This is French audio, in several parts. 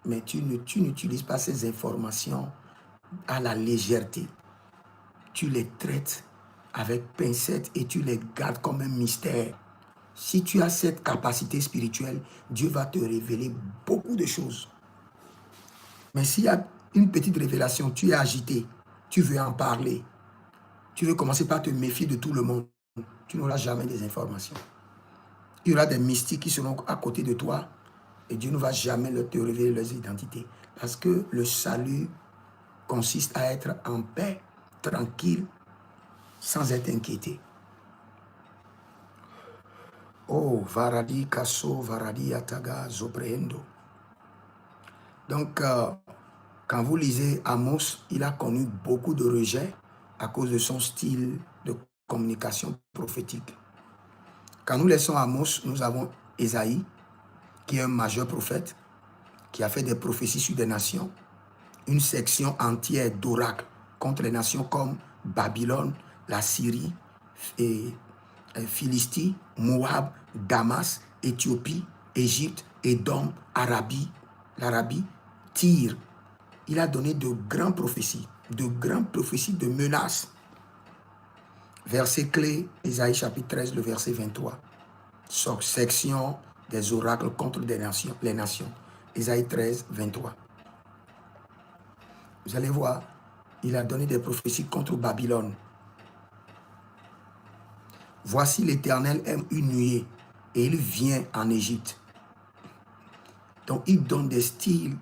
Mais tu n'utilises pas ces informations à la légèreté. Tu les traites avec pincette et tu les gardes comme un mystère. Si tu as cette capacité spirituelle, Dieu va te révéler beaucoup de choses. Mais s'il y a une petite révélation, tu es agité, tu veux en parler, tu veux commencer par te méfier de tout le monde, tu n'auras jamais des informations. Il y aura des mystiques qui seront à côté de toi et Dieu ne va jamais te révéler leurs identités. Parce que le salut consiste à être en paix, tranquille, sans être inquiété. Oh, Varadi Kasso, Varadi Ataga, Zobrehendo. Donc, quand vous lisez Amos, il a connu beaucoup de rejets à cause de son style de communication prophétique. Quand nous laissons Amos, nous avons Ésaïe, qui est un majeur prophète, qui a fait des prophéties sur des nations, une section entière d'oracles contre les nations comme Babylone, la Syrie, et Philistie, Moab, Damas, Éthiopie, Égypte, Édom, l'Arabie, Tyr. Il a donné de grandes prophéties de menaces. Verset clé, Ésaïe chapitre 13, le verset 23. Section des oracles contre les nations. Ésaïe 13, 23. Vous allez voir, il a donné des prophéties contre Babylone. Voici l'Éternel aime une nuée et il vient en Égypte. Donc il donne des styles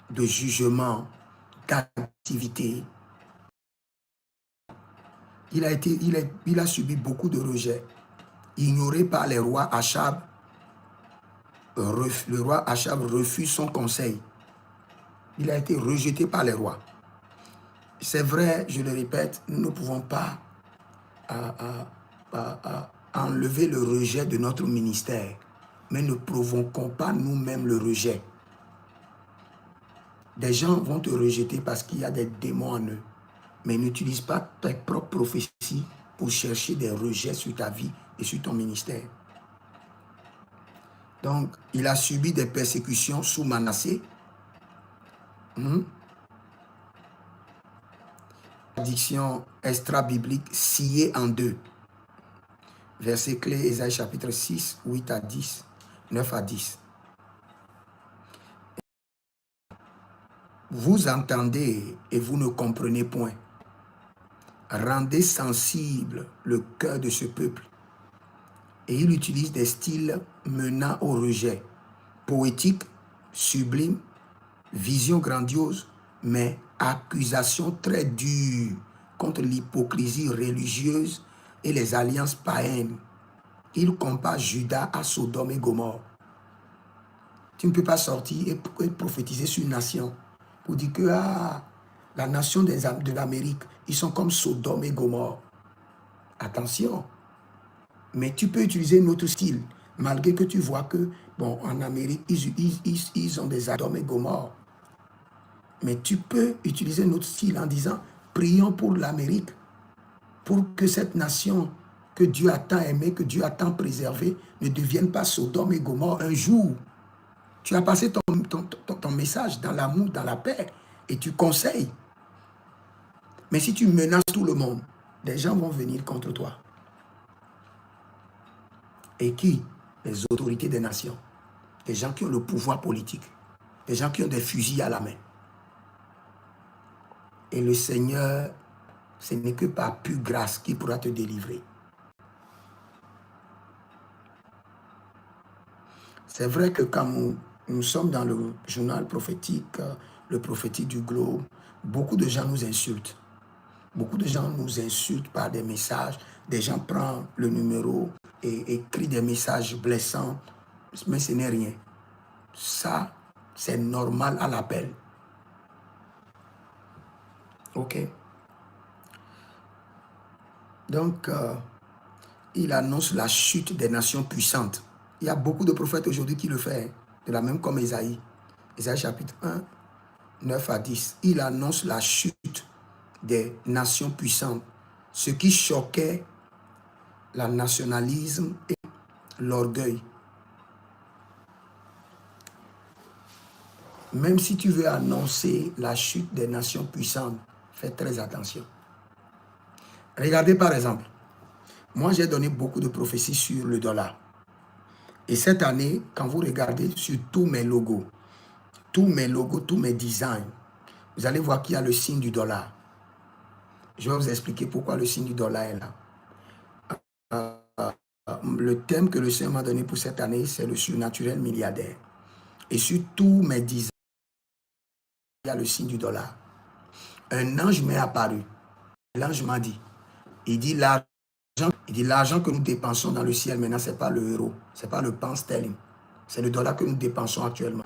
de jugement, d'activité. Il a subi beaucoup de rejets. Ignoré par les rois Achab, le roi Achab refuse son conseil. Il a été rejeté par les rois. C'est vrai, je le répète, nous ne pouvons pas enlever le rejet de notre ministère, mais ne provoquons pas nous-mêmes le rejet. Des gens vont te rejeter parce qu'il y a des démons en eux, mais n'utilise pas tes propres prophéties pour chercher des rejets sur ta vie et sur ton ministère. Donc, il a subi des persécutions sous Manassé. Addiction extra-biblique sciée en deux. Verset clé, Ésaïe chapitre 6, 8 à 10, 9 à 10. Vous entendez et vous ne comprenez point. Rendez sensible le cœur de ce peuple. Et il utilise des styles menant au rejet. Poétique, sublime, vision grandiose, mais accusation très dure contre l'hypocrisie religieuse et les alliances païennes. Il compare Juda à Sodome et Gomorrhe. Tu ne peux pas sortir et prophétiser sur une nation pour dire que la nation de l'Amérique, ils sont comme Sodome et Gomorrhe. Attention. Mais tu peux utiliser un autre style, malgré que tu vois que, bon, en Amérique, ils ont des Sodome et Gomorrhe. Mais tu peux utiliser un autre style en disant, prions pour l'Amérique, pour que cette nation que Dieu a tant aimée, que Dieu a tant préservée, ne devienne pas Sodome et Gomorrhe un jour. Tu as passé ton message dans l'amour, dans la paix, et tu conseilles. Mais si tu menaces tout le monde, des gens vont venir contre toi. Et qui? Les autorités des nations. Des gens qui ont le pouvoir politique. Des gens qui ont des fusils à la main. Et le Seigneur, ce n'est que par pure grâce qu'il pourra te délivrer. C'est vrai que quand nous sommes dans le journal prophétique, le prophétique du globe, beaucoup de gens nous insultent. Beaucoup de gens nous insultent par des messages. Des gens prennent le numéro et écrivent des messages blessants. Mais ce n'est rien. Ça, c'est normal à l'appel. OK? Donc, il annonce la chute des nations puissantes. Il y a beaucoup de prophètes aujourd'hui qui le font, de la même comme Ésaïe. Ésaïe chapitre 1, 9 à 10. Il annonce la chute des nations puissantes, ce qui choquait le nationalisme et l'orgueil. Même si tu veux annoncer la chute des nations puissantes, fais très attention. Regardez par exemple, moi j'ai donné beaucoup de prophéties sur le dollar. Et cette année, quand vous regardez sur tous mes logos, tous mes designs, vous allez voir qu'il y a le signe du dollar. Je vais vous expliquer pourquoi le signe du dollar est là. Le thème que le Seigneur m'a donné pour cette année, c'est le surnaturel milliardaire. Et sur tous mes designs, il y a le signe du dollar. Un ange m'est apparu. L'ange m'a dit, il dit l'argent que nous dépensons dans le ciel maintenant, ce n'est pas le euro, ce n'est pas le pound sterling, c'est le dollar que nous dépensons actuellement.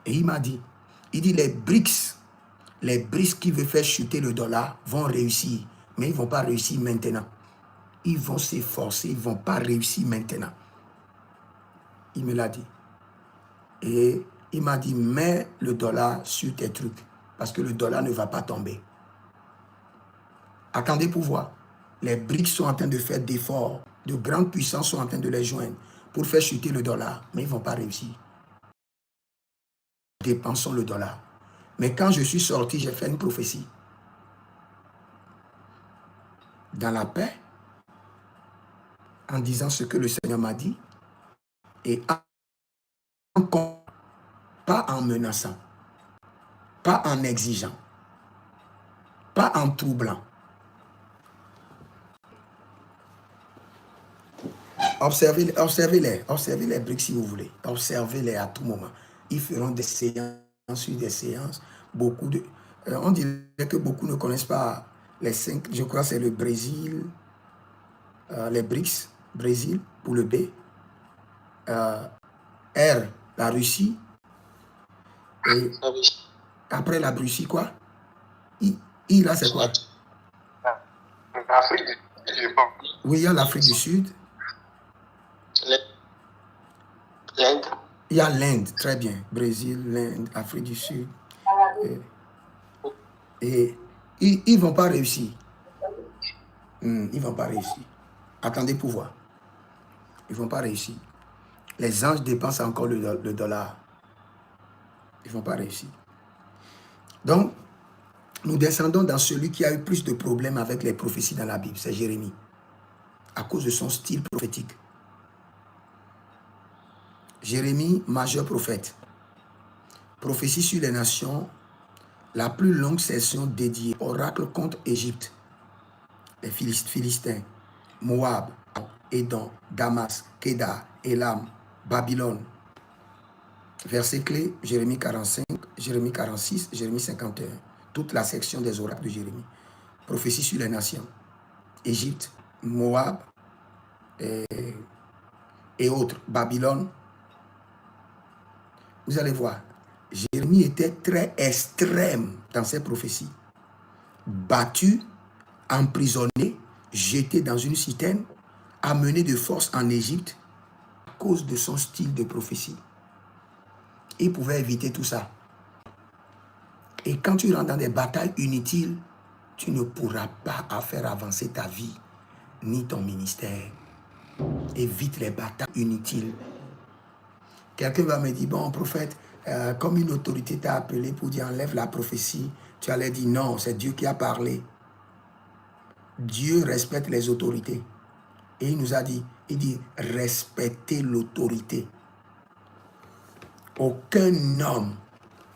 Et il m'a dit, les BRICS qui veulent faire chuter le dollar vont réussir, mais ils ne vont pas réussir maintenant. Ils vont s'efforcer, ils ne vont pas réussir maintenant. Il me l'a dit. Et il m'a dit, mets le dollar sur tes trucs, parce que le dollar ne va pas tomber. Attendez pour voir. Les BRICS sont en train de faire d'efforts, de grandes puissances sont en train de les joindre pour faire chuter le dollar, mais ils ne vont pas réussir. Dépensons le dollar. Mais quand je suis sorti, j'ai fait une prophétie. Dans la paix, en disant ce que le Seigneur m'a dit, et pas en menaçant, pas en exigeant, pas en troublant. Observez les BRICS si vous voulez. Observez-les à tout moment. Ils feront des séances sur des séances. On dirait que beaucoup ne connaissent pas les 5. Je crois que c'est le Brésil, les BRICS, Brésil pour le B. R, la Russie. Et après la Russie, quoi? I là, c'est quoi? L'Afrique du Sud. Oui, il y a l'Afrique du Sud. L'Inde. Il y a l'Inde, très bien. Brésil, l'Inde, Afrique du Sud. Et ils ne vont pas réussir. Ils ne vont pas réussir. Attendez pour voir. Ils ne vont pas réussir. Les anges dépensent encore le dollar. Ils ne vont pas réussir. Donc, nous descendons dans celui qui a eu plus de problèmes avec les prophéties dans la Bible. C'est Jérémie. À cause de son style prophétique. Jérémie, majeur prophète. Prophétie sur les nations. La plus longue session dédiée. Oracle contre Égypte. Les Philistins. Moab. Édom. Damas. Kédar. Élam. Babylone. Verset clé, Jérémie 45, Jérémie 46, Jérémie 51. Toute la section des oracles de Jérémie. Prophétie sur les nations. Égypte, Moab et autres. Babylone. Vous allez voir, Jérémie était très extrême dans ses prophéties. Battu, emprisonné, jeté dans une citerne, amené de force en Égypte à cause de son style de prophétie. Il pouvait éviter tout ça. Et quand tu rentres dans des batailles inutiles, tu ne pourras pas faire avancer ta vie, ni ton ministère. Évite les batailles inutiles. Quelqu'un va me dire, bon, prophète, comme une autorité t'a appelé pour dire enlève la prophétie, tu allais dire non, c'est Dieu qui a parlé. Dieu respecte les autorités. Et il nous a dit, respectez l'autorité. Aucun homme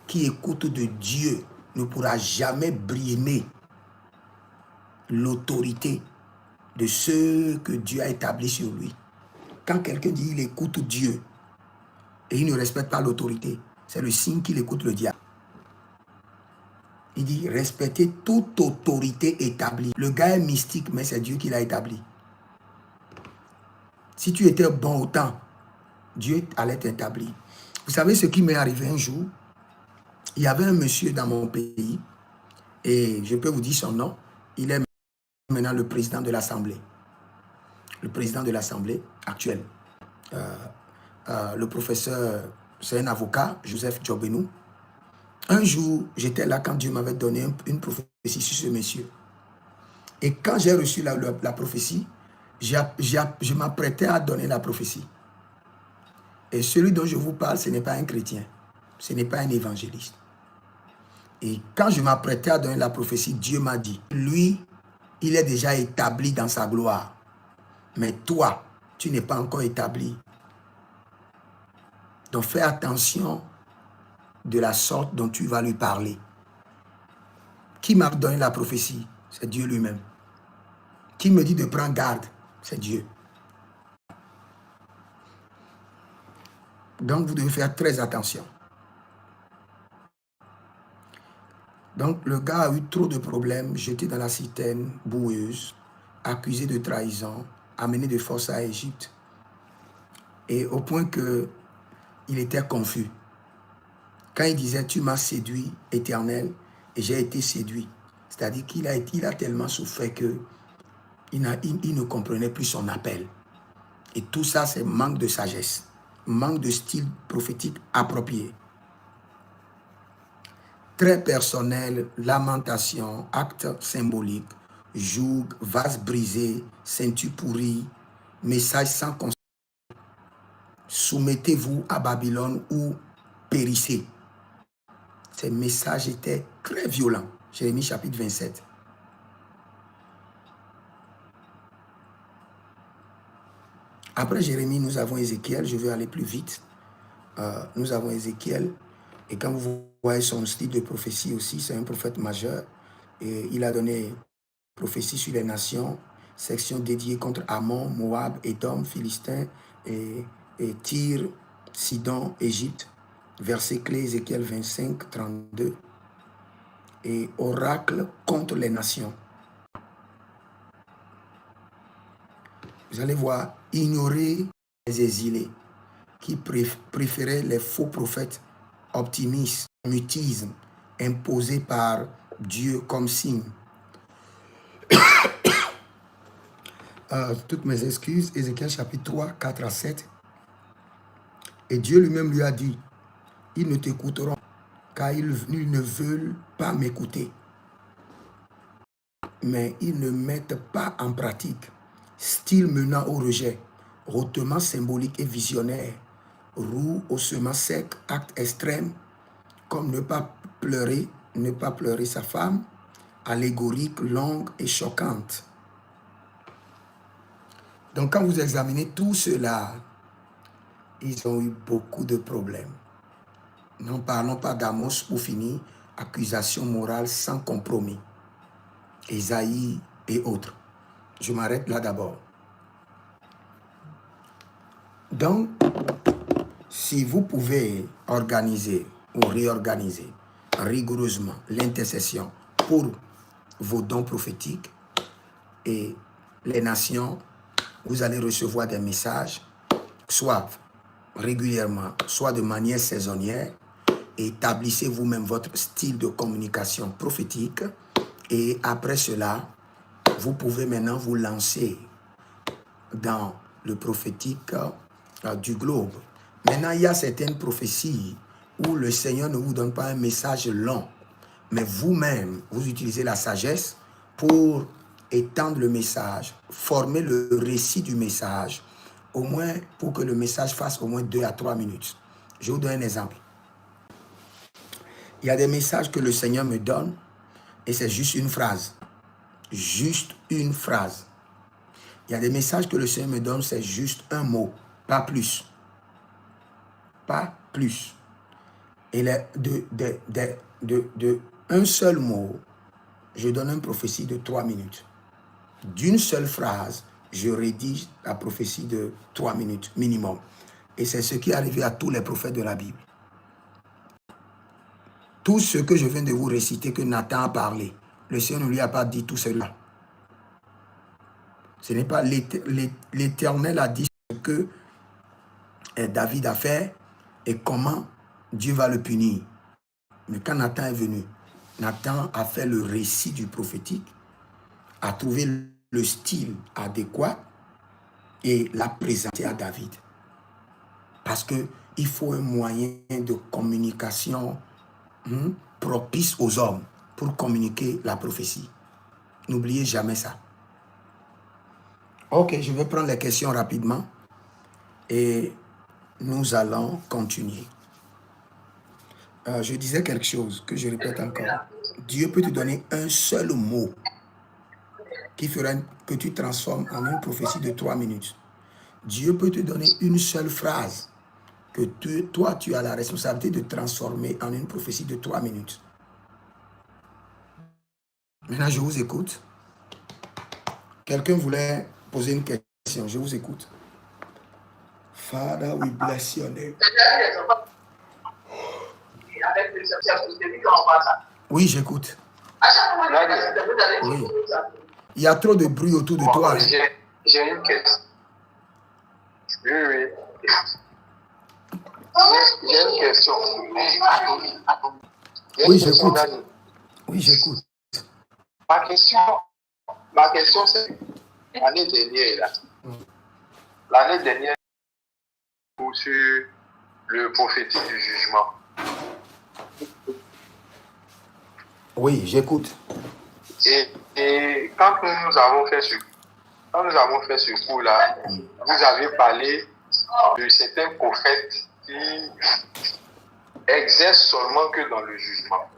qui écoute de Dieu ne pourra jamais brimer l'autorité de ceux que Dieu a établis sur lui. Quand quelqu'un dit qu'il écoute Dieu et il ne respecte pas l'autorité, c'est le signe qu'il écoute le diable. Il dit respectez toute autorité établie. Le gars est mystique, mais c'est Dieu qui l'a établi. Si tu étais bon au temps, Dieu allait t'établir. Vous savez ce qui m'est arrivé un jour? Il y avait un monsieur dans mon pays, et je peux vous dire son nom, il est maintenant le président de l'Assemblée. Le président de l'Assemblée actuel. Le professeur, c'est un avocat, Joseph Djobenou. Un jour, j'étais là quand Dieu m'avait donné une prophétie sur ce monsieur. Et quand j'ai reçu la prophétie, je m'apprêtais à donner la prophétie. Et celui dont je vous parle, ce n'est pas un chrétien. Ce n'est pas un évangéliste. Et quand je m'apprêtais à donner la prophétie, Dieu m'a dit, lui, il est déjà établi dans sa gloire. Mais toi, tu n'es pas encore établi. Donc fais attention de la sorte dont tu vas lui parler. Qui m'a donné la prophétie? C'est Dieu lui-même. Qui me dit de prendre garde? C'est Dieu. Donc vous devez faire très attention. Donc le gars a eu trop de problèmes, jeté dans la citerne boueuse, accusé de trahison, amené de force à Égypte. Et au point que il était confus. Quand il disait, tu m'as séduit, Éternel, et j'ai été séduit. C'est-à-dire qu'il a tellement souffert qu'il ne comprenait plus son appel. Et tout ça, c'est manque de sagesse, manque de style prophétique approprié. Très personnel, lamentation, acte symbolique, joug, vase brisé, ceinture pourrie, message sans conséquence. Soumettez-vous à Babylone ou périssez. Ces messages étaient très violents. Jérémie chapitre 27. Après Jérémie, nous avons Ézéchiel. Je vais aller plus vite. Nous avons Ézéchiel. Et quand vous voyez son style de prophétie aussi, c'est un prophète majeur. Et il a donné prophétie sur les nations, section dédiée contre Ammon, Moab, Édom, Philistin, et Tyr, Sidon, Égypte. Verset clé, Ézéchiel 25, 32. Et oracle contre les nations. Vous allez voir, ignorer les exilés qui préféraient les faux prophètes optimistes, mutisme, imposés par Dieu comme signe. Toutes mes excuses, Ézéchiel chapitre 3, 4 à 7. Et Dieu lui-même lui a dit, ils ne t'écouteront car ils ne veulent pas m'écouter. Mais ils ne mettent pas en pratique. Style menant au rejet, hautement symbolique et visionnaire, roue au semin sec, acte extrême, comme ne pas pleurer sa femme, allégorique, longue et choquante. Donc quand vous examinez tout cela, ils ont eu beaucoup de problèmes. N'en parlons pas d'Amos pour finir, accusation morale sans compromis. Ésaïe et autres. Je m'arrête là d'abord. Donc, si vous pouvez organiser ou réorganiser rigoureusement l'intercession pour vos dons prophétiques et les nations, vous allez recevoir des messages, soit régulièrement, soit de manière saisonnière. Établissez vous-même votre style de communication prophétique et après cela, vous pouvez maintenant vous lancer dans le prophétique du globe. Maintenant, il y a certaines prophéties où le Seigneur ne vous donne pas un message long, mais vous-même, vous utilisez la sagesse pour étendre le message, former le récit du message, au moins pour que le message fasse au moins 2 à 3 minutes. Je vous donne un exemple. Il y a des messages que le Seigneur me donne et c'est juste une phrase. Juste une phrase. Il y a des messages que le Seigneur me donne, c'est juste un mot, pas plus. Pas plus. Et de un seul mot, je donne une prophétie de 3 minutes. D'une seule phrase, je rédige la prophétie de 3 minutes minimum. Et c'est ce qui est arrivé à tous les prophètes de la Bible. Tout ce que je viens de vous réciter, que Nathan a parlé, le Seigneur ne lui a pas dit tout cela. Ce n'est pas l'Éternel a dit ce que David a fait et comment Dieu va le punir. Mais quand Nathan est venu, Nathan a fait le récit du prophétique, a trouvé le style adéquat et l'a présenté à David. Parce qu'il faut un moyen de communication propice aux hommes pour communiquer la prophétie. N'oubliez jamais ça. Ok, je vais prendre les questions rapidement et nous allons continuer. Je disais quelque chose que je répète encore. Dieu peut te donner un seul mot qui fera que tu transformes en une prophétie de 3 minutes. Dieu peut te donner une seule phrase que toi, tu as la responsabilité de transformer en une prophétie de 3 minutes. Maintenant, je vous écoute. Quelqu'un voulait poser une question. Je vous écoute. Father, we bless your name. Oui, j'écoute. Oui. Il y a trop de bruit autour de toi. J'ai une question. Oui. J'ai une question. Oui, j'écoute. Oui, j'écoute. Ma question, c'est l'année dernière, sur le prophétique du jugement. Oui, j'écoute. Et quand nous avons fait ce cours-là, vous avez parlé de certains prophètes qui exercent seulement que dans le jugement.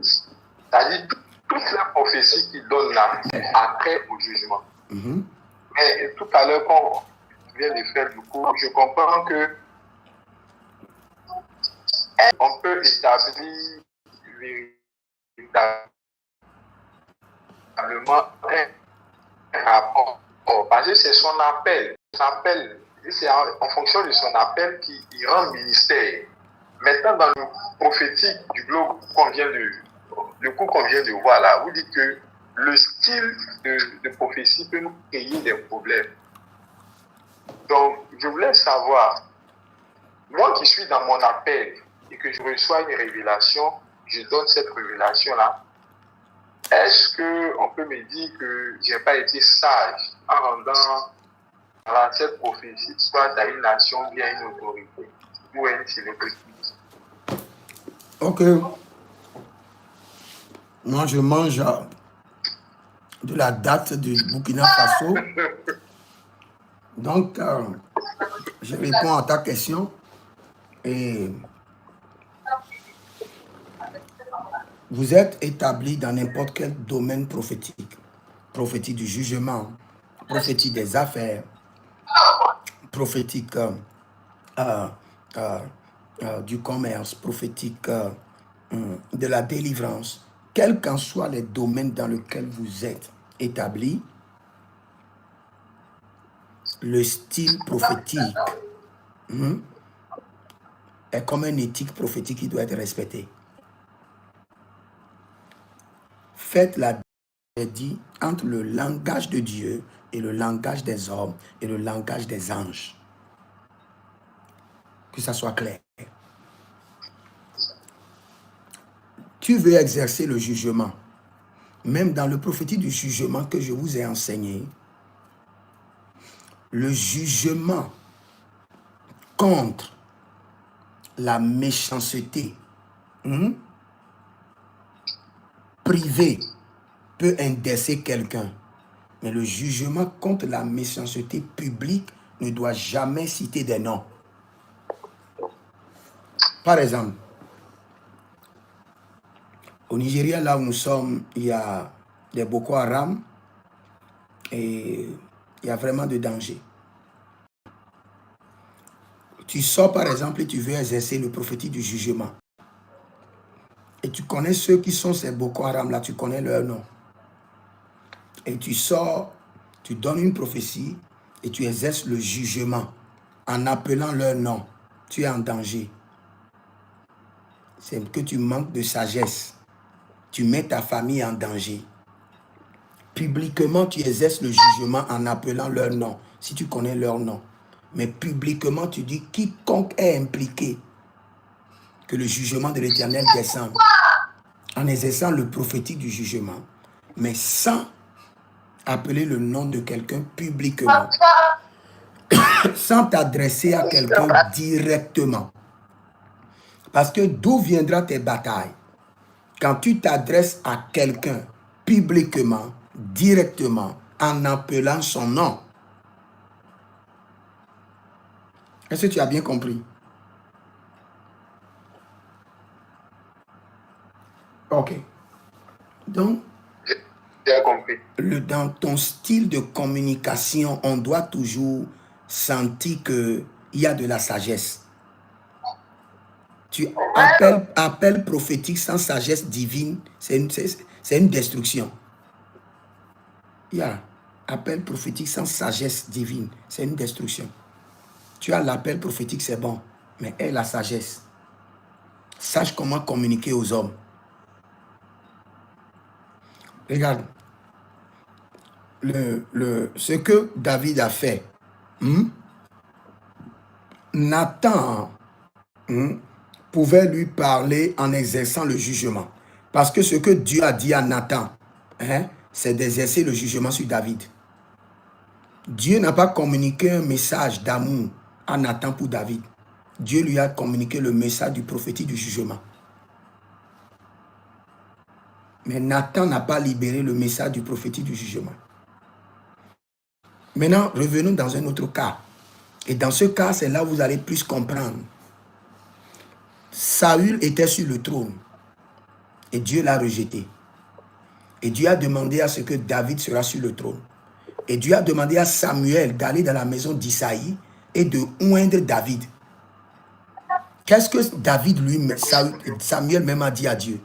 C'est-à-dire toute la prophétie qu'ils donnent là, après au jugement. Mais tout à l'heure, quand on vient de faire du cours, je comprends que on peut établir véritablement un rapport. Parce que c'est son appel. C'est en fonction de son appel qu'il rend ministère. Maintenant, dans le prophétique du globe le coup qu'on vient de voir là, vous dites que le style de prophétie peut nous créer des problèmes. Donc, je voulais savoir, moi qui suis dans mon appel et que je reçois une révélation, je donne cette révélation-là, est-ce qu'on peut me dire que je n'ai pas été sage en rendant cette prophétie, soit à une nation, bien une autorité ou à une célébrité? Ok. Moi, je mange de la date du Burkina Faso. Donc, je réponds à ta question. Et vous êtes établi dans n'importe quel domaine prophétique. Prophétique du jugement, prophétique des affaires, prophétique du commerce, prophétique de la délivrance. Quels qu'en soient les domaines dans lesquels vous êtes établi, le style prophétique est comme une éthique prophétique qui doit être respectée. Faites la différence entre le langage de Dieu et le langage des hommes et le langage des anges. Que ça soit clair. Tu veux exercer le jugement. Même dans le prophétique du jugement que je vous ai enseigné, le jugement contre la méchanceté privée peut indexer quelqu'un. Mais le jugement contre la méchanceté publique ne doit jamais citer des noms. Par exemple, au Nigeria, là où nous sommes, il y a des Boko Haram et il y a vraiment de danger. Tu sors par exemple et tu veux exercer le prophétique du jugement. Et tu connais ceux qui sont ces Boko Haram là, tu connais leur nom. Et tu sors, tu donnes une prophétie et tu exerces le jugement en appelant leur nom. Tu es en danger. C'est que tu manques de sagesse. Tu mets ta famille en danger. Publiquement, tu exerces le jugement en appelant leur nom, si tu connais leur nom. Mais publiquement, tu dis quiconque est impliqué, que le jugement de l'Éternel descende. En exerçant le prophétique du jugement, mais sans appeler le nom de quelqu'un publiquement, sans t'adresser à quelqu'un directement. Parce que d'où viendra tes batailles? Quand tu t'adresses à quelqu'un publiquement, directement, en appelant son nom. Est-ce que tu as bien compris? Ok. Donc, j'ai compris. dans ton style de communication, on doit toujours sentir qu'il y a de la sagesse. Tu appel prophétique sans sagesse divine, c'est une destruction. Il y a appel prophétique sans sagesse divine, c'est une destruction. Tu as l'appel prophétique, c'est bon, mais aie la sagesse. Sache comment communiquer aux hommes. Regarde, ce que David a fait, Nathan pouvait lui parler en exerçant le jugement. Parce que ce que Dieu a dit à Nathan, c'est d'exercer le jugement sur David. Dieu n'a pas communiqué un message d'amour à Nathan pour David. Dieu lui a communiqué le message du prophétique du jugement. Mais Nathan n'a pas libéré le message du prophétique du jugement. Maintenant, revenons dans un autre cas. Et dans ce cas, c'est là où vous allez plus comprendre. Saül était sur le trône. Et Dieu l'a rejeté. Et Dieu a demandé à ce que David sera sur le trône. Et Dieu a demandé à Samuel d'aller dans la maison d'Isaïe et de oindre David. Qu'est-ce que Samuel même a dit à Dieu?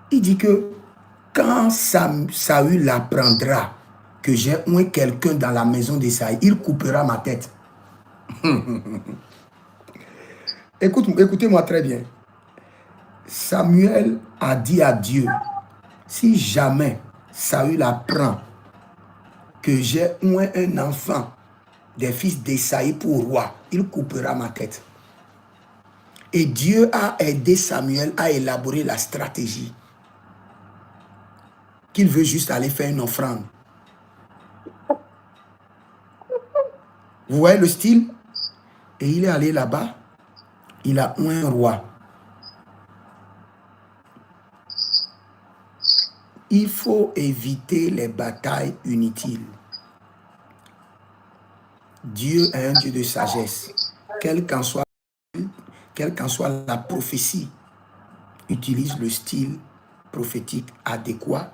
Il dit que quand Saül apprendra que j'ai oint quelqu'un dans la maison d'Isaïe, il coupera ma tête. Écoutez-moi très bien. Samuel a dit à Dieu, si jamais Saül apprend que j'ai oint un enfant des fils d'Isaïe pour roi, il coupera ma tête. Et Dieu a aidé Samuel à élaborer la stratégie qu'il veut juste aller faire une offrande. Vous voyez le style? Et il est allé là-bas, il a oint un roi. Il faut éviter les batailles inutiles. Dieu est un Dieu de sagesse. Quelle qu'en soit la prophétie, utilise le style prophétique adéquat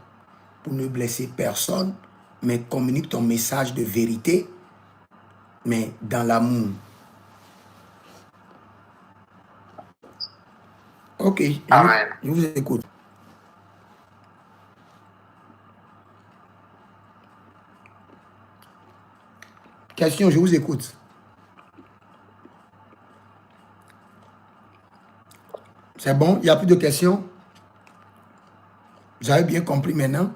pour ne blesser personne, mais communique ton message de vérité, mais dans l'amour. Ok, je vous écoute. Question, je vous écoute. C'est bon? Il n'y a plus de questions? Vous avez bien compris maintenant?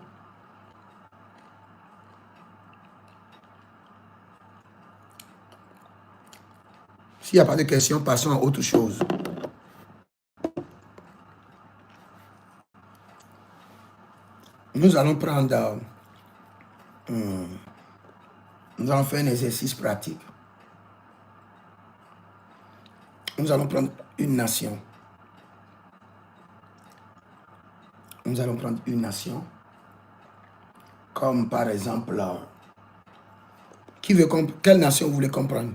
S'il n'y a pas de questions, passons à autre chose. Nous allons prendre... nous allons faire un exercice pratique. Nous allons prendre une nation. Nous allons prendre une nation. Comme par exemple... quelle nation vous voulez comprendre?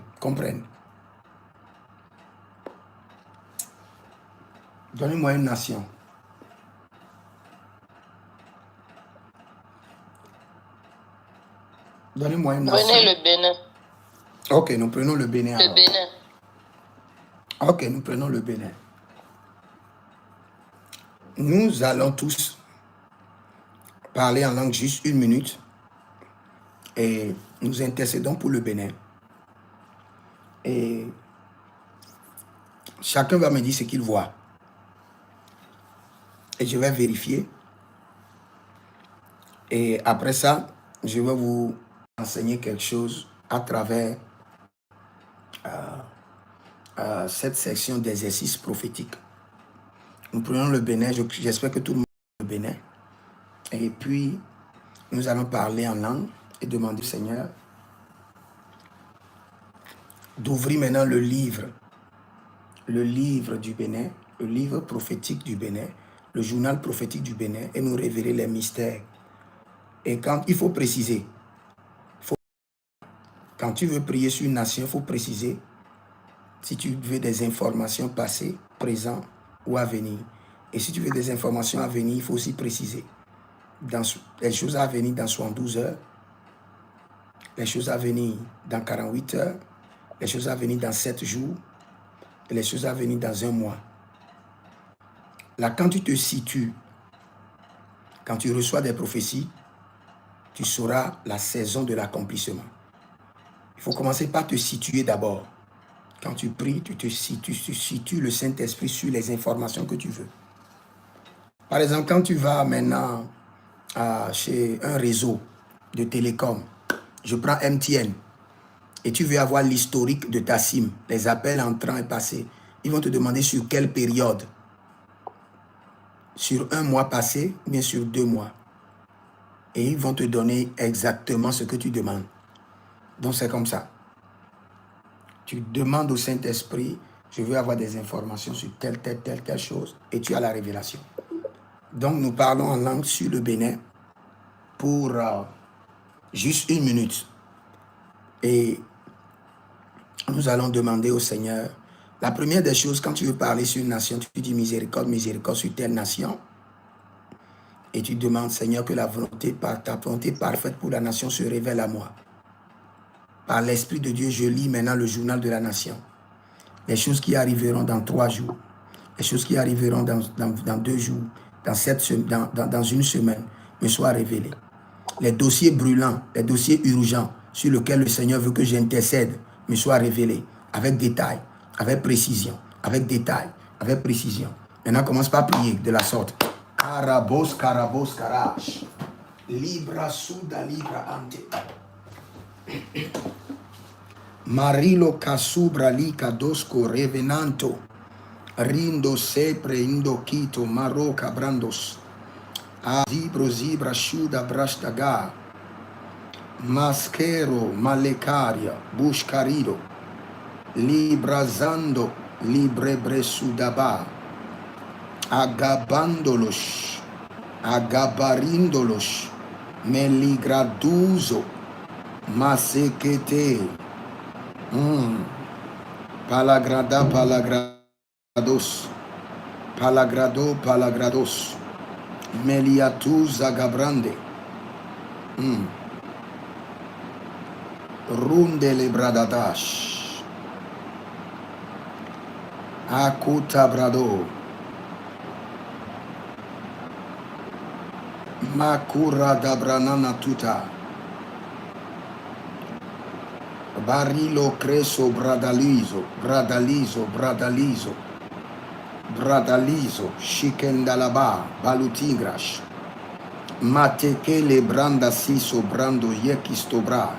Donnez-moi une nation. Donnez-moi une nation. Prenez le Bénin. Ok, nous prenons le Bénin. Le Bénin. Ok, nous prenons le Bénin. Nous allons tous parler en langue juste 1 minute et nous intercédons pour le Bénin. Et chacun va me dire ce qu'il voit. Et je vais vérifier. Et après ça, je vais vous enseigner quelque chose à travers cette section d'exercice prophétique. Nous prenons le Bénin. J'espère que tout le monde est le Bénin. Et puis, nous allons parler en langue et demander au Seigneur d'ouvrir maintenant le livre du Bénin, le livre prophétique du Bénin, le journal prophétique du Bénin et nous révéler les mystères. Et quand il faut préciser, quand tu veux prier sur une nation, il faut préciser si tu veux des informations passées, présentes ou à venir. Et si tu veux des informations à venir, il faut aussi préciser. Dans les choses à venir dans 72 heures, les choses à venir dans 48 heures, les choses à venir dans 7 jours, et les choses à venir dans un mois. Là, quand tu te situes, quand tu reçois des prophéties, tu sauras la saison de l'accomplissement. Il faut commencer par te situer d'abord. Quand tu pries, tu situes le Saint-Esprit sur les informations que tu veux. Par exemple, quand tu vas maintenant chez un réseau de télécom, je prends MTN, et tu veux avoir l'historique de ta SIM, les appels entrants et passés, ils vont te demander sur quelle période. Sur un mois passé, ou bien sur 2 mois. Et ils vont te donner exactement ce que tu demandes. Donc c'est comme ça. Tu demandes au Saint-Esprit, je veux avoir des informations sur telle chose, et tu as la révélation. Donc nous parlons en langue sur le Bénin pour juste 1 minute. Et nous allons demander au Seigneur, la première des choses, quand tu veux parler sur une nation, tu dis miséricorde, miséricorde sur telle nation. Et tu demandes, Seigneur, que ta volonté parfaite pour la nation se révèle à moi. Par l'Esprit de Dieu, je lis maintenant le journal de la nation. Les choses qui arriveront dans 3 jours, les choses qui arriveront dans 2 jours, dans une semaine, me soient révélées. Les dossiers brûlants, les dossiers urgents sur lesquels le Seigneur veut que j'intercède, me soient révélés avec détail, avec précision, avec détail, avec précision. Maintenant, commence par prier de la sorte. Karabos, karabos, karash. Libra suda, libra ante. Marilo casubra lica dosco revenanto. Rindo sepre indo quito maroca brandos. Zibro zibra shuda brastaga. Maschero malecaria buscarido. Librazando libre bresudaba. Agabándolos, agabaríndolos, meligraduzo, masequete, palagrados, meliatuz agabrande, rundele bradadash, acutabrado, Makura da branana tuta. Barilo creso bradalizo. Bradalizo, shikendalaba, balutigrash. Matekele branda siso brando yekistobra.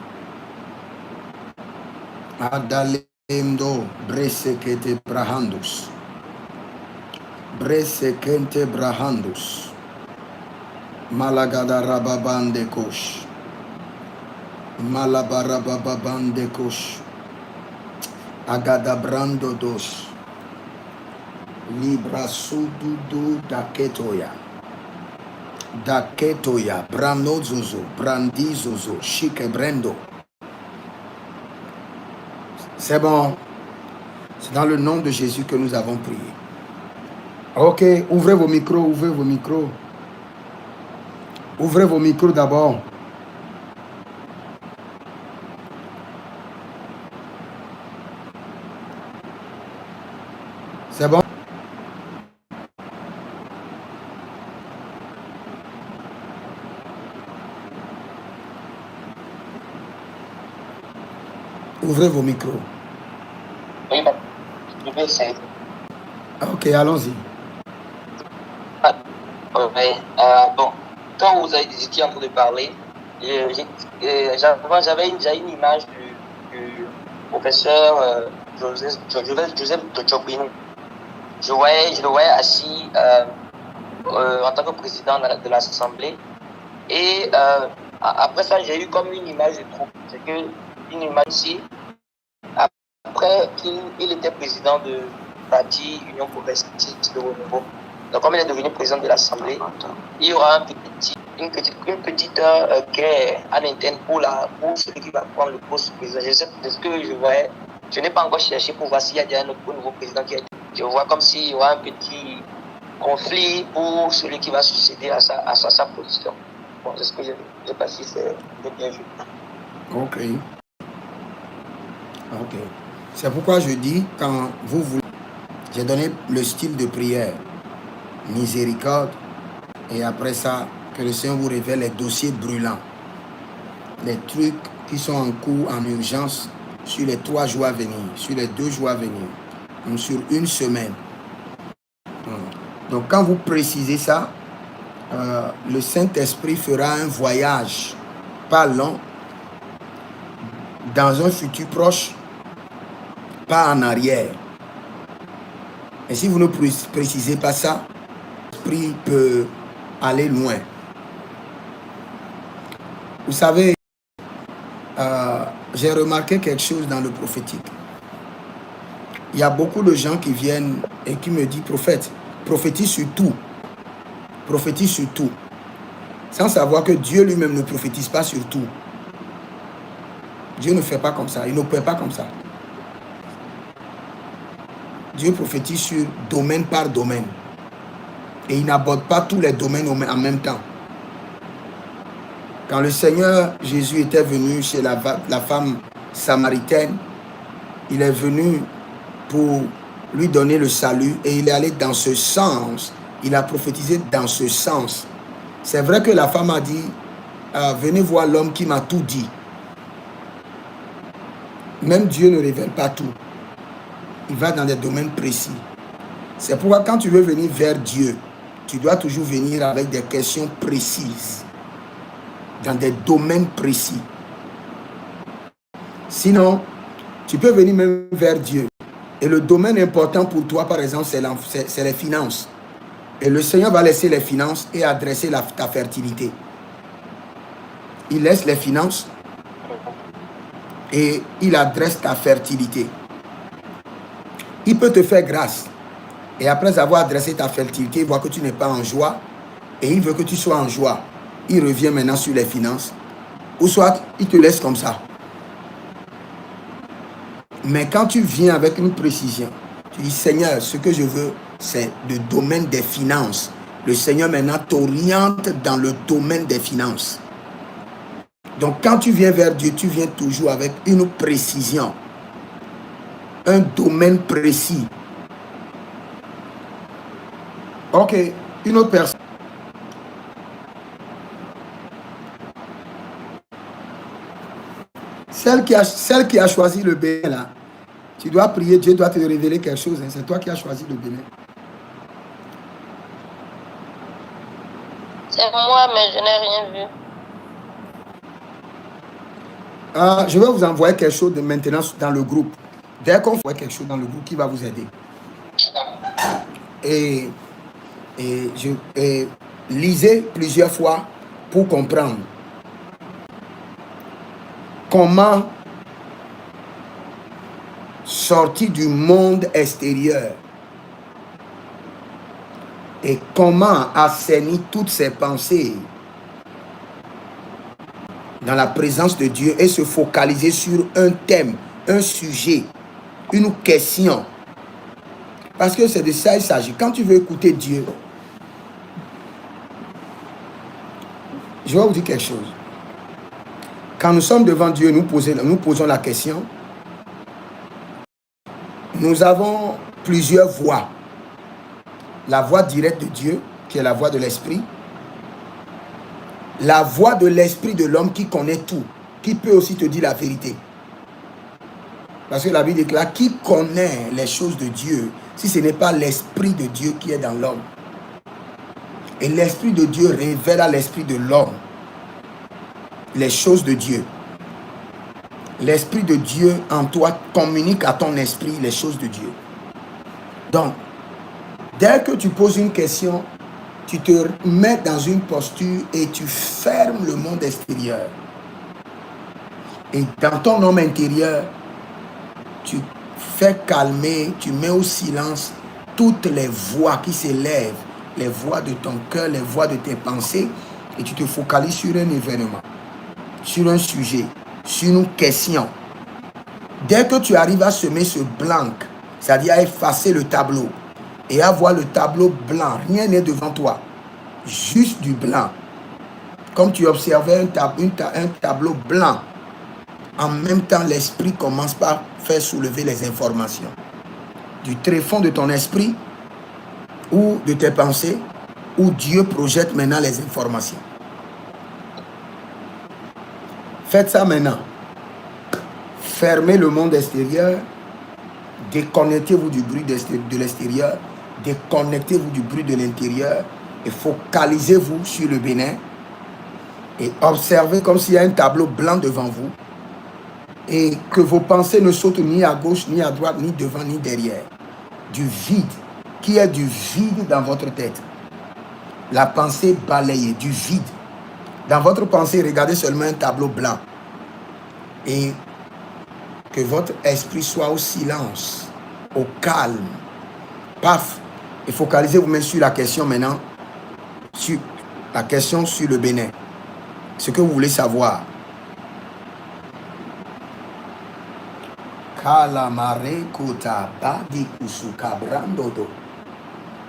Adalemdo bresekete brahandus. Bresekente brahandus. Malagada rababande kosh. Malabarababande kosh. Agada brando dos. Libra sududu daketoya. Daketoya. Branozozo. Brandizozo. Shikebrendo. C'est bon. C'est dans le nom de Jésus que nous avons prié. Ok, ouvrez vos micros, ouvrez vos micros. Ouvrez vos micros d'abord. C'est bon? Ouvrez vos micros. Oui, je vais essayer. Ok, allons-y. Oui, bon, quand vous étiez en train de parler, j'avais une image du professeur Joseph Tchouchoubine. Je le voyais assis en tant que président de l'Assemblée. Et après ça, j'ai eu comme une image de troupe. C'est que une image ici, après qu'il était président de parti Union progressiste de Renouveau. Donc, comme il est devenu président de l'Assemblée, il y aura une petite guerre à l'interne pour celui qui va prendre le poste de président. C'est ce que je voyais. Je n'ai pas encore cherché pour voir s'il y a déjà un nouveau président qui a été. Je vois comme s'il y aura conflit pour celui qui va succéder à sa position. Bon, c'est ce que je sais pas si c'est bien vu. Ok. Ok. C'est pourquoi je dis, quand vous voulez, j'ai donné le style de prière, miséricorde, et après ça, que le Seigneur vous révèle les dossiers brûlants, les trucs qui sont en cours, en urgence, sur les 3 jours à venir, sur les 2 jours à venir, ou sur une semaine. Donc quand vous précisez ça, le Saint-Esprit fera un voyage, pas long, dans un futur proche, pas en arrière. Et si vous ne précisez pas ça, l'Esprit peut aller loin. Vous savez, j'ai remarqué quelque chose dans le prophétique. Il y a beaucoup de gens qui viennent et qui me disent, prophète, prophétise sur tout. Prophétise sur tout. Sans savoir que Dieu lui-même ne prophétise pas sur tout. Dieu ne fait pas comme ça. Il n'opère pas comme ça. Dieu prophétise sur domaine par domaine. Et il n'aborde pas tous les domaines en même temps. Quand le Seigneur Jésus était venu chez la femme samaritaine, il est venu pour lui donner le salut et il est allé dans ce sens. Il a prophétisé dans ce sens. C'est vrai que la femme a dit, venez voir l'homme qui m'a tout dit. Même Dieu ne révèle pas tout. Il va dans des domaines précis. C'est pourquoi quand tu veux venir vers Dieu, tu dois toujours venir avec des questions précises, dans des domaines précis. Sinon, tu peux venir même vers Dieu. Et le domaine important pour toi, par exemple, c'est les finances. Et le Seigneur va laisser les finances et adresser ta fertilité. Il laisse les finances et il adresse ta fertilité. Il peut te faire grâce. Et après avoir adressé ta fertilité, il voit que tu n'es pas en joie. Et il veut que tu sois en joie. Il revient maintenant sur les finances. Ou soit, il te laisse comme ça. Mais quand tu viens avec une précision, tu dis, Seigneur, ce que je veux, c'est le domaine des finances. Le Seigneur maintenant t'oriente dans le domaine des finances. Donc quand tu viens vers Dieu, tu viens toujours avec une précision. Un domaine précis. Ok, une autre personne. Celle qui a choisi le Bénin, là, tu dois prier, Dieu doit te révéler quelque chose. Hein. C'est toi qui as choisi le Bénin. C'est moi, mais je n'ai rien vu. Je vais vous envoyer quelque chose de maintenant dans le groupe. Dès qu'on voit quelque chose dans le groupe qui va vous aider. Et lisez plusieurs fois pour comprendre comment sortir du monde extérieur et comment assainir toutes ses pensées dans la présence de Dieu et se focaliser sur un thème, un sujet, une question. Parce que c'est de ça il s'agit. Quand tu veux écouter Dieu, je vais vous dire quelque chose. Quand nous sommes devant Dieu, nous posons la question. Nous avons plusieurs voix. La voix directe de Dieu, qui est la voix de l'Esprit. La voix de l'Esprit de l'homme qui connaît tout, qui peut aussi te dire la vérité. Parce que la Bible déclare, qui connaît les choses de Dieu, si ce n'est pas l'Esprit de Dieu qui est dans l'homme. Et l'Esprit de Dieu révèle à l'Esprit de l'homme les choses de Dieu. L'Esprit de Dieu en toi communique à ton esprit les choses de Dieu. Donc, dès que tu poses une question, tu te mets dans une posture et tu fermes le monde extérieur. Et dans ton homme intérieur, tu fais calmer, tu mets au silence toutes les voix qui s'élèvent, les voix de ton cœur, les voix de tes pensées, et tu te focalises sur un événement, sur un sujet, sur une question. Dès que tu arrives à semer ce blanc, c'est-à-dire à effacer le tableau, et à voir le tableau blanc. Rien n'est devant toi. Juste du blanc. Comme tu observais un tableau blanc. En même temps, l'esprit commence par faire soulever les informations. Du tréfonds de ton esprit ou de tes pensées, où Dieu projette maintenant les informations. Faites ça maintenant. Fermez le monde extérieur. Déconnectez-vous du bruit de l'extérieur. Déconnectez-vous du bruit de l'intérieur. Et focalisez-vous sur le Bénin. Et observez comme s'il y a un tableau blanc devant vous. Et que vos pensées ne sautent ni à gauche, ni à droite, ni devant, ni derrière. Du vide. Qui est du vide dans votre tête. La pensée balayée, du vide. Dans votre pensée, regardez seulement un tableau blanc. Et que votre esprit soit au silence, au calme. Paf. Et focalisez-vous même sur la question maintenant. Sur la question sur le Bénin. Ce que vous voulez savoir. Kalamare kota badi kusuka brandodo.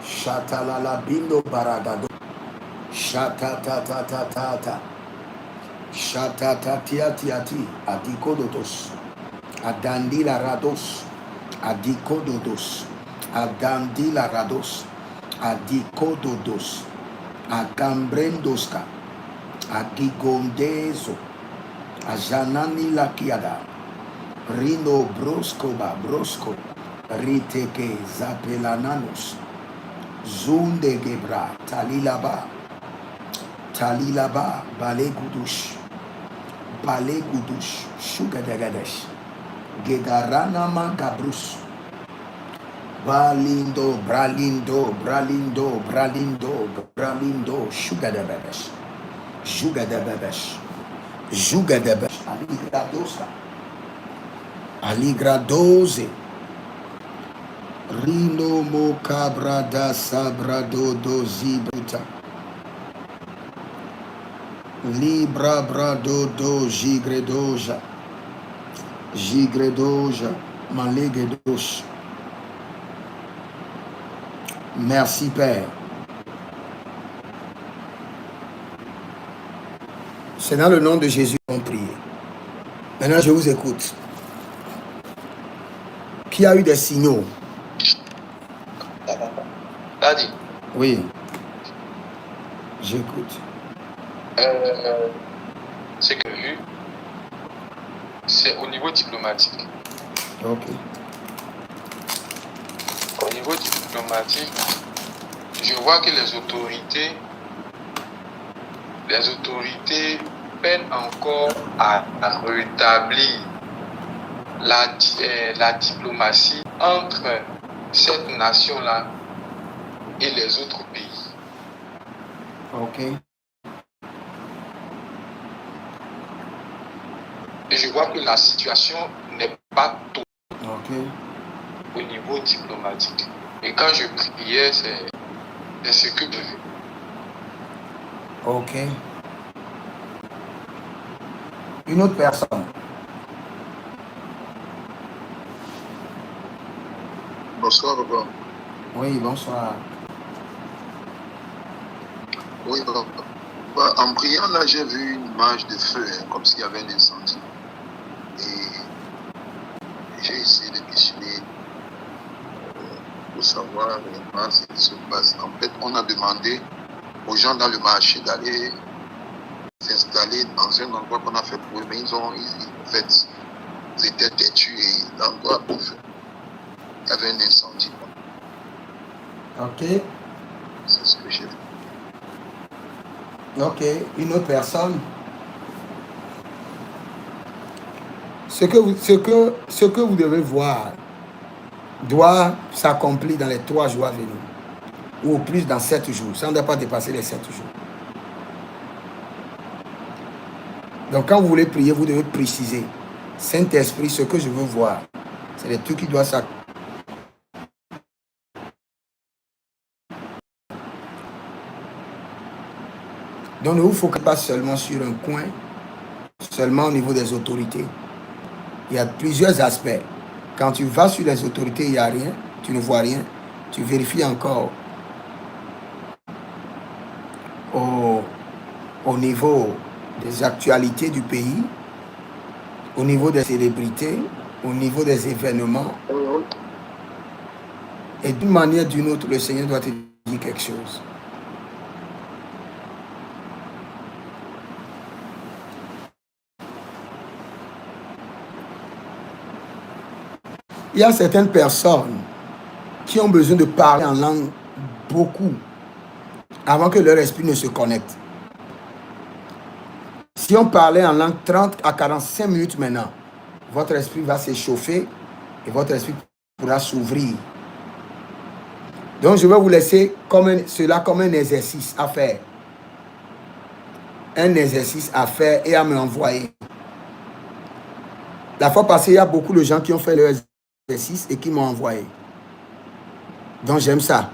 Shatalala bindo baragado. Shatatatatata. Shatatatiatiati. Adikododos. Adandila rados. Adikododos. Adandila rados. Adikododos. Agambrendoska. Adigondezo. Ajanani lakiada. Rino broskoba brosko. Riteke zapelananos. Zunde gebra. Talilaba. Talilaba. Balegudush. Balegudush. Shugadagadesh. Gedaranama gabrus. Balindo, bralindo, bralindo, bralindo, bralindo, shugadagadesh. Shugadagadesh. Shugadagadesh. Aligradosa. Aligradose. Rino mo cabrada sabrado do zibuta. Libra brado do gigredoja. Gigredoja. Malegedosh. Merci Père. C'est dans le nom de Jésus qu'on prie. Maintenant je vous écoute. Qui a eu des signaux? Daddy. Oui. J'écoute. Ce que j'ai vu, c'est au niveau diplomatique. Ok. Au niveau diplomatique, je vois que les autorités peinent encore à rétablir la diplomatie entre cette nation-là et les autres pays. Ok. Et je vois que la situation n'est pas tout Ok. au niveau diplomatique. Et quand je priais, c'est ce que je veux. Ok. Une autre personne. Bonsoir, papa. Oui, bonsoir. Oui, papa. En priant, là, j'ai vu une image de feu, comme s'il y avait un incendie. Et j'ai essayé de questionner pour savoir vraiment ce qui se passe. En fait, on a demandé aux gens dans le marché d'aller s'installer dans un endroit qu'on a fait pour eux, mais ils étaient têtus et l'endroit où il y avait un incendie. Ok. C'est ce que j'ai vu. Ok. Une autre personne. Ce que vous devez voir doit s'accomplir dans les 3 jours à venir. Ou au plus dans 7 jours. Ça ne doit pas dépasser les 7 jours. Donc quand vous voulez prier, vous devez préciser. Saint-Esprit, ce que je veux voir, c'est des trucs qui doivent s'accomplir. Donc ne vous focalisez pas seulement sur un coin, seulement au niveau des autorités. Il y a plusieurs aspects. Quand tu vas sur les autorités, il n'y a rien, tu ne vois rien. tu vérifies encore au niveau des actualités du pays, au niveau des célébrités, au niveau des événements. Et d'une manière ou d'une autre, le Seigneur doit te dire quelque chose. Il y a certaines personnes qui ont besoin de parler en langue beaucoup avant que leur esprit ne se connecte. Si on parlait en langue 30 à 45 minutes maintenant, votre esprit va s'échauffer et votre esprit pourra s'ouvrir. Donc je vais vous laisser cela comme un exercice à faire. Un exercice à faire et à me envoyer. La fois passée, il y a beaucoup de gens qui ont fait leur exercice et qui m'ont envoyé. Donc j'aime ça.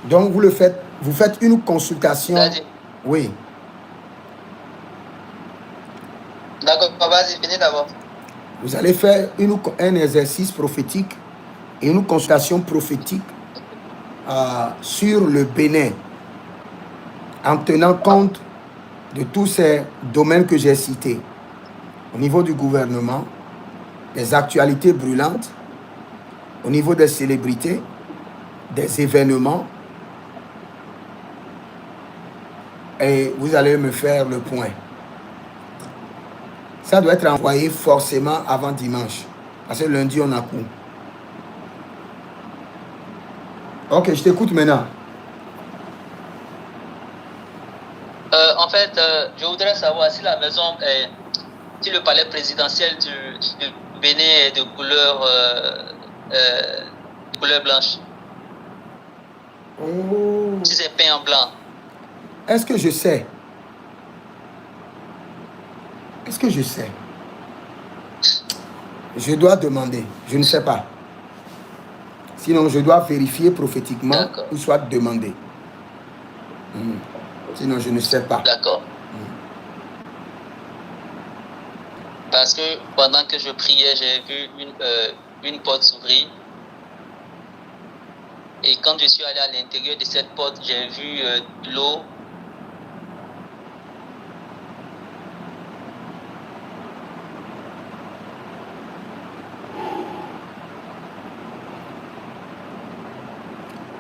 Donc vous faites une consultation. Oui. D'accord, vas-y, finis d'abord. Vous allez faire un exercice prophétique et une consultation prophétique sur le Bénin, en tenant compte de tous ces domaines que j'ai cités, au niveau du gouvernement, des actualités brûlantes, au niveau des célébrités, des événements, et vous allez me faire le point. Ça doit être envoyé forcément avant dimanche, parce que lundi on a cours. Ok, je t'écoute maintenant. En fait, je voudrais savoir si la maison, si le palais présidentiel du Bénin est de couleur blanche. Oh. Si c'est peint en blanc. Est-ce que je sais? Est-ce que je sais? Je dois demander. Je ne sais pas. Sinon, je dois vérifier prophétiquement ou soit demander. Sinon, je ne sais pas. D'accord. Parce que pendant que je priais, j'ai vu une porte s'ouvrir. Et quand je suis allé à l'intérieur de cette porte, j'ai vu de l'eau.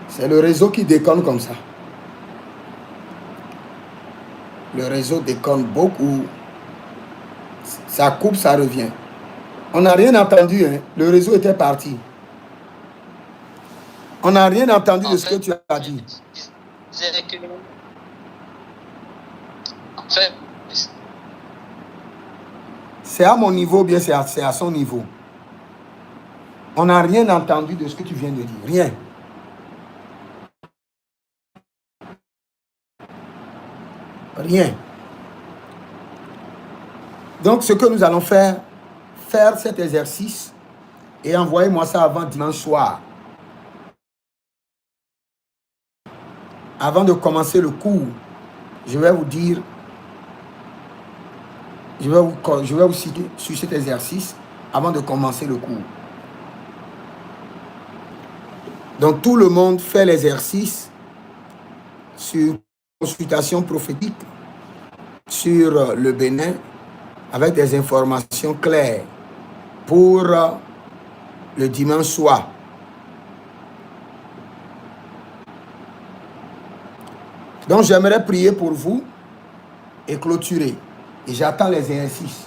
C'est le réseau qui déconne comme ça. Le réseau déconne beaucoup. Ça coupe, ça revient. On n'a rien entendu, hein. Le réseau était parti. On n'a rien entendu de ce que tu as dit. C'est à mon niveau, bien c'est à son niveau. On n'a rien entendu de ce que tu viens de dire. Rien. Rien. Donc, ce que nous allons faire cet exercice et envoyez-moi ça avant dimanche soir. Avant de commencer le cours, je vais vous dire, je vais vous citer sur cet exercice avant de commencer le cours. Donc, tout le monde fait l'exercice sur consultation prophétique sur le Bénin avec des informations claires pour le dimanche soir. Donc, j'aimerais prier pour vous et clôturer. Et j'attends les exercices.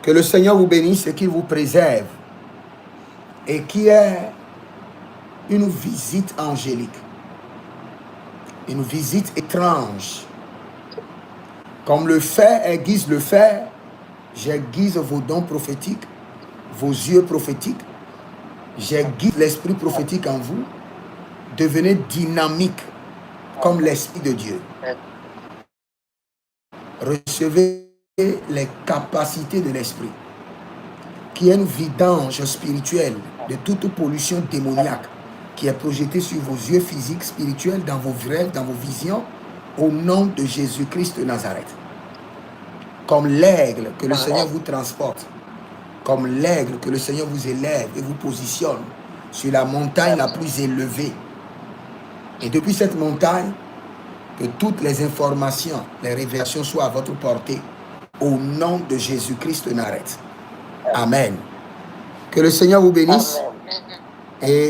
Que le Seigneur vous bénisse et qu'il vous préserve. Et qu'il y ait une visite angélique. Une visite étrange. Comme le fer aiguise le fer, j'aiguise vos dons prophétiques, vos yeux prophétiques. J'aiguise l'esprit prophétique en vous. Devenez dynamique comme l'Esprit de Dieu. Recevez les capacités de l'Esprit, qui est une vidange spirituelle de toute pollution démoniaque qui est projetée sur vos yeux physiques, spirituels, dans vos rêves, dans vos visions, au nom de Jésus-Christ de Nazareth. Comme l'aigle que le Seigneur vous transporte comme l'aigle, que le Seigneur vous élève et vous positionne sur la montagne la plus élevée. Et depuis cette montagne, que toutes les informations, les révélations soient à votre portée. Au nom de Jésus-Christ de Nazareth. Amen. Que le Seigneur vous bénisse. Amen. Et